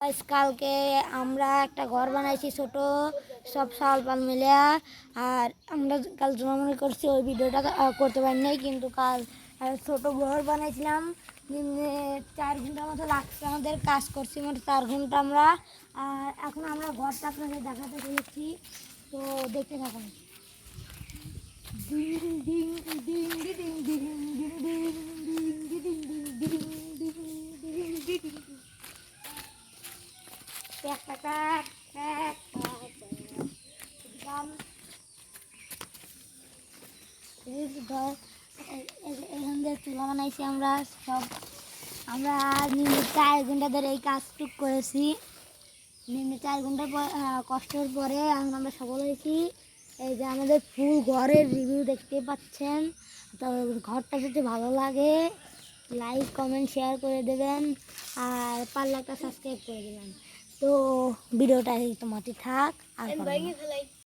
কালকে আমরা একটা ঘর বানাইছি ছোট, সব সালপাল মিলে। আর আমরা কাল জন্মদিন করছি, ওই ভিডিওটা করতে পারি নাই, কিন্তু কাল ছোট ঘর বানাইছিলাম। 4 ঘন্টার মতো লাগছে আমাদের, কাজ করছি মোট 4 ঘন্টা আমরা। আর এখন আমরা ঘরটা আপনাদের দেখাতে চলেছি, তো দেখতে থাকুন। এখান থেকে চুলা বানাইছি আমরা সব। আমরা নিম্ন 4 ঘন্টা ধরে এই কাজটুক করেছি। নিম্ন 4 ঘন্টা কষ্টের পরে এখন আমরা সফল হয়েছি। এই যে আমাদের ফুল ঘরের রিভিউ দেখতে পাচ্ছেন। তো ঘরটা যদি ভালো লাগে লাইক কমেন্ট শেয়ার করে দেবেন, আর পারলে একটা সাবস্ক্রাইব করে দেবেন। তো ভিডিওটা এই তোমাতে থাক আর